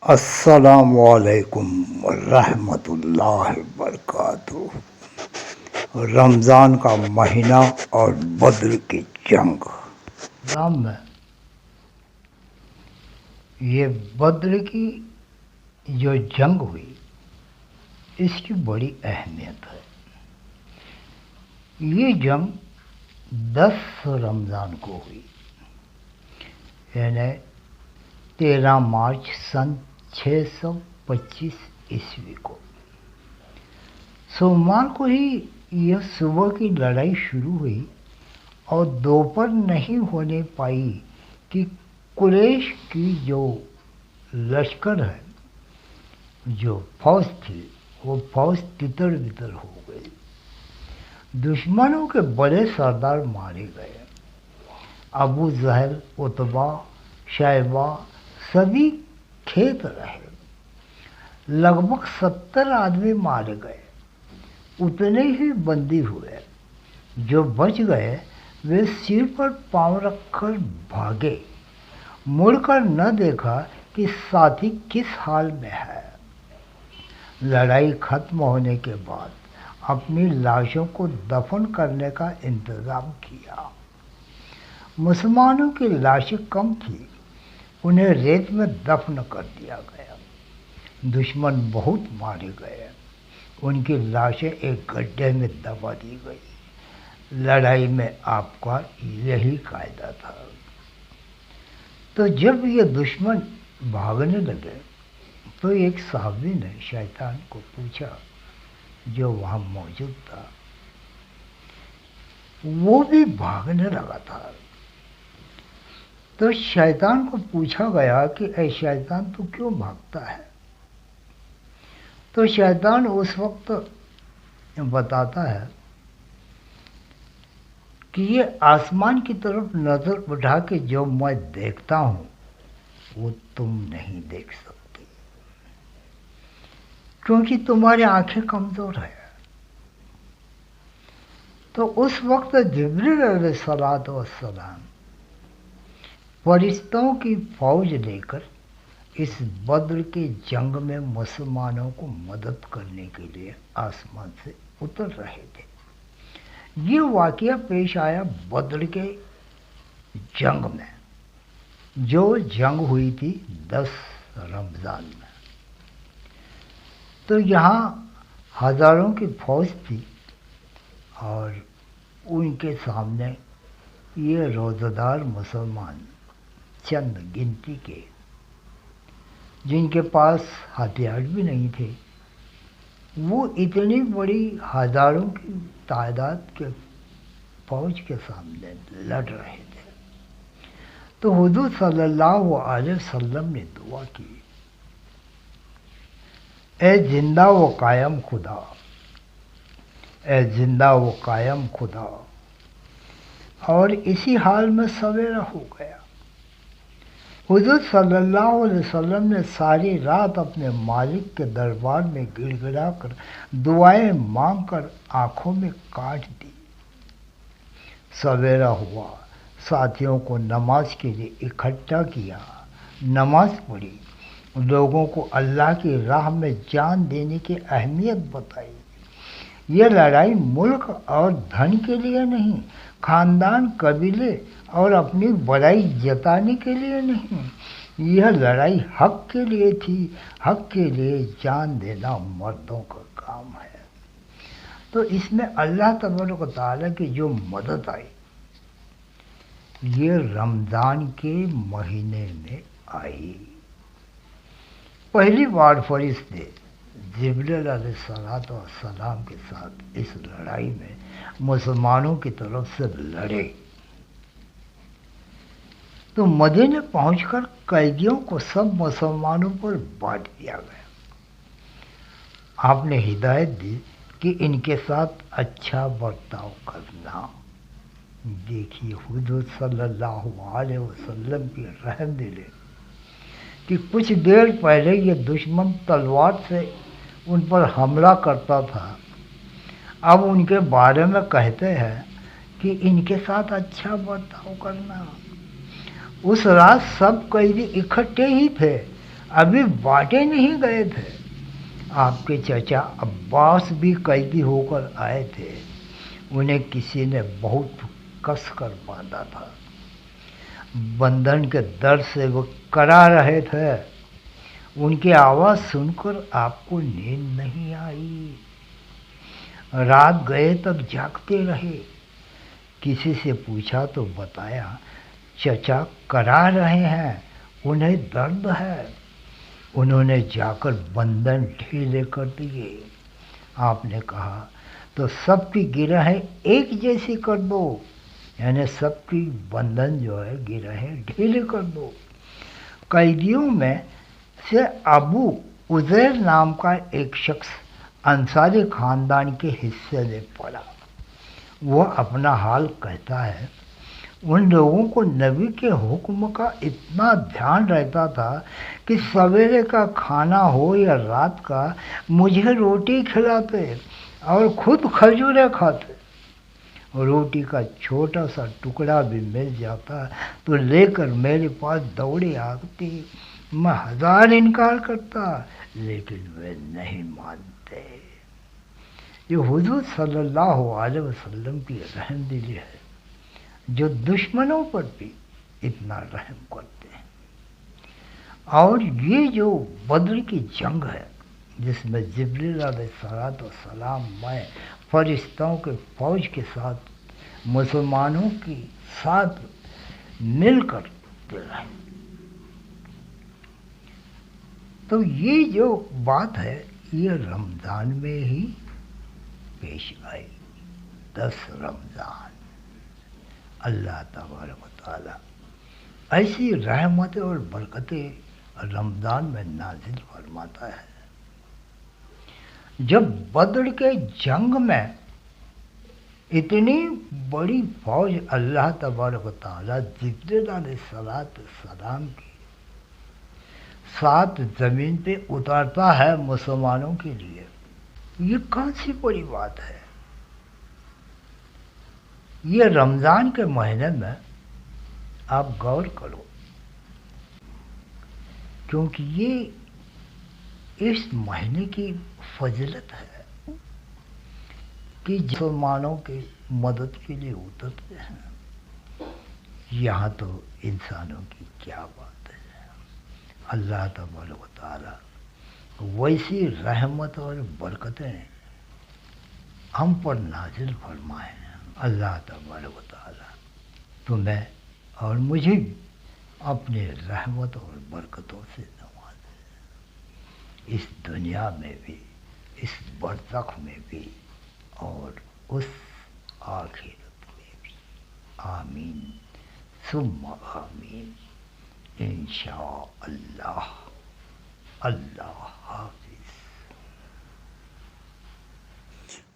السلام علیکم ورحمۃ اللہ وبرکاتہ۔ رمضان کا مہینہ اور بدر کی جنگ۔ اسلام میں یہ بدر کی جو جنگ ہوئی اس کی بڑی اہمیت ہے۔ یہ جنگ 10 رمضان کو ہوئی، یعنی 13 مارچ سن 625 عیسوی کو۔ سوموار کو ہی یہ صبح کی لڑائی شروع ہوئی اور دوپہر نہیں ہونے پائی کہ قریش کی جو لشکر ہے، جو فوج تھی، وہ فوج تتر بتر ہو گئی۔ دشمنوں کے بڑے سردار مارے گئے۔ ابو جہل، عتبہ، شیبہ سبھی کھیت رہے۔ لگ بھگ 70 آدمی مارے گئے۔ اتنے ہی بندی ہوئے۔ جو بچ گئے وہ سر پر پاؤں رکھ کر بھاگے، مڑ کر نہ دیکھا کہ ساتھی کس حال میں ہے۔ لڑائی ختم ہونے کے بعد اپنی لاشوں کو دفن کرنے کا انتظام کیا۔ مسلمانوں کی لاشیں کم تھیں، انہیں ریت میں دفن کر دیا گیا۔ دشمن بہت مارے گئے، ان کی لاشیں ایک گڈھے میں دبا دی گئی۔ لڑائی میں آپ کا یہی قاعدہ تھا۔ تو جب یہ دشمن بھاگنے لگے تو ایک صحابی نے شیطان کو پوچھا، جو وہاں موجود تھا، وہ بھی بھاگنے لگا تھا۔ تو شیطان کو پوچھا گیا کہ اے شیطان، تو کیوں بھاگتا ہے؟ تو شیطان اس وقت بتاتا ہے کہ یہ آسمان کی طرف نظر اٹھا کے جو میں دیکھتا ہوں وہ تم نہیں دیکھ سکتے، کیونکہ تمہاری آنکھیں کمزور ہیں۔ تو اس وقت جبریل علیہ السلام فرشتوں کی فوج لے کر اس بدر کی جنگ میں مسلمانوں کو مدد کرنے کے لیے آسمان سے اتر رہے تھے۔ یہ واقعہ پیش آیا بدر کے جنگ میں، جو جنگ ہوئی تھی 10 رمضان میں۔ تو یہاں ہزاروں کی فوج تھی اور ان کے سامنے یہ روزہ دار مسلمان چند گنتی کے، جن کے پاس ہتھیار بھی نہیں تھے، وہ اتنی بڑی ہزاروں کی تعداد کے فوج کے سامنے لڑ رہے تھے۔ تو حضور صلی اللہ علیہ وسلم نے دعا کی، اے زندہ و قائم خدا، اے زندہ و قائم خدا۔ اور اسی حال میں سویرا ہو گیا۔ حضور صلی اللہ علیہ وسلم نے ساری رات اپنے مالک کے دربار میں گڑ گڑا کر دعائیں مانگ کر آنکھوں میں کاٹ دی۔ سویرا ہوا، ساتھیوں کو نماز کے لیے اکٹھا کیا، نماز پڑھی، لوگوں کو اللہ کی راہ میں جان دینے کی اہمیت بتائی۔ یہ لڑائی ملک اور دھن کے لیے نہیں، خاندان، قبیلے اور اپنی بڑائی جتانے کے لیے نہیں، یہ لڑائی حق کے لیے تھی۔ حق کے لیے جان دینا مردوں کا کام ہے۔ تو اس میں اللہ تبارک و تعالیٰ کی جو مدد آئی، یہ رمضان کے مہینے میں آئی۔ پہلی بار فرشتے جبریل علیہ السلام کے ساتھ اس لڑائی میں مسلمانوں کی طرف سے لڑے۔ تو مدینے پہنچ کر قیدیوں کو سب مسلمانوں پر بانٹ دیا گیا۔ آپ نے ہدایت دی کہ ان کے ساتھ اچھا برتاؤ کرنا۔ دیکھیے حضور صلی اللہ علیہ وسلم کی رحم دلی کہ کچھ دیر پہلے یہ دشمن تلوار سے ان پر حملہ کرتا تھا، اب ان کے بارے میں کہتے ہیں کہ ان کے ساتھ اچھا برتاؤ کرنا۔ اس رات سب قیدی اکٹھے ہی تھے، ابھی باٹے نہیں گئے تھے، آپ کے چچا عباس بھی قیدی ہو کر آئے تھے، انہیں کسی نے بہت کس کر باندھا تھا، بندھن کے درد سے وہ کرا رہے تھے، ان کی آواز سن کر آپ کو نیند نہیں آئی، رات گئے تک جاگتے رہے، کسی سے پوچھا تو بتایا چچا کرا رہے ہیں، انہیں درد ہے، انہوں نے جا کر بندھن ڈھیلے کر دیے، آپ نے کہا تو سب کی گرہیں ایک جیسی کر دو، یعنی سب کی بندھن جو ہے گرہیں ڈھیلے کر دو۔ قیدیوں میں سے ابو عزیر نام کا ایک شخص انصاری خاندان کے حصے میں پڑا، وہ اپنا حال کہتا ہے، ان لوگوں کو نبی کے حکم کا اتنا دھیان رہتا تھا کہ سویرے کا کھانا ہو یا رات کا مجھے روٹی کھلاتے اور خود کھجوریں کھاتے، روٹی کا چھوٹا سا ٹکڑا بھی مل جاتا تو لے کر میرے پاس دوڑے آتے، میں 1000 انکار کرتا لیکن وہ نہیں مانتے۔ یہ حضور صلی اللہ علیہ وسلم کی رحم دلی ہے، جو دشمنوں پر بھی اتنا رحم کرتے ہیں۔ اور یہ جو بدر کی جنگ ہے، جس میں جبریل علیہ السلام میں فرشتوں کے فوج کے ساتھ مسلمانوں کے ساتھ مل کر لڑے، تو یہ جو بات ہے یہ رمضان میں ہی پیش آئی، 10 رمضان۔ اللہ تبارک و تعالی ایسی رحمتیں اور برکتیں رمضان میں نازل فرماتا ہے۔ جب بدر کے جنگ میں اتنی بڑی فوج اللہ تبارک و تعالی جبریل علیہ السلام کی ساتھ زمین پہ اتارتا ہے مسلمانوں کے لیے، یہ کون سی بڑی بات ہے؟ یہ رمضان کے مہینے میں آپ غور کرو، کیونکہ یہ اس مہینے کی فضیلت ہے کہ مسلمانوں کی مدد کے لیے اترتے ہیں۔ یہاں تو انسانوں کی کیا بات ہے، اللہ تبارک و تعالی ویسی رحمت اور برکتیں ہم پر نازل فرمائے۔ اللہ تبارک و تعالی تمہیں اور مجھے اپنے رحمت اور برکتوں سے نوازے، اس دنیا میں بھی، اس برزخ میں بھی اور اس آخرت میں بھی، آمین ثم آمین، انشاءاللہ۔ اللہ حافظ۔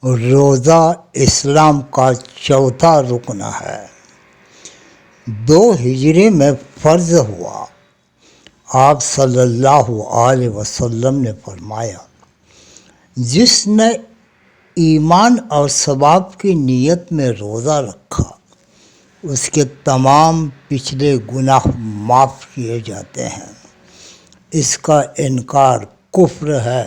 روزہ اسلام کا چوتھا رکن ہے، 2 ہجری میں فرض ہوا۔ آپ صلی اللہ علیہ وسلم نے فرمایا، جس نے ایمان اور ثواب کی نیت میں روزہ رکھا اس کے تمام پچھلے گناہ معاف کیے جاتے ہیں۔ اس کا انکار کفر ہے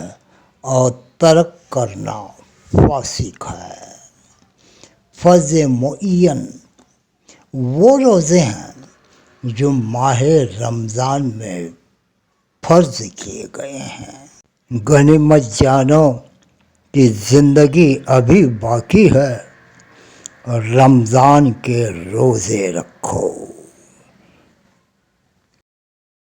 اور ترک کرنا فاسق ہے۔ فرض معین وہ روزے ہیں جو ماہ رمضان میں فرض کیے گئے ہیں۔ غنیمت جانو کہ زندگی ابھی باقی ہے، رمضان کے روزے رکھو۔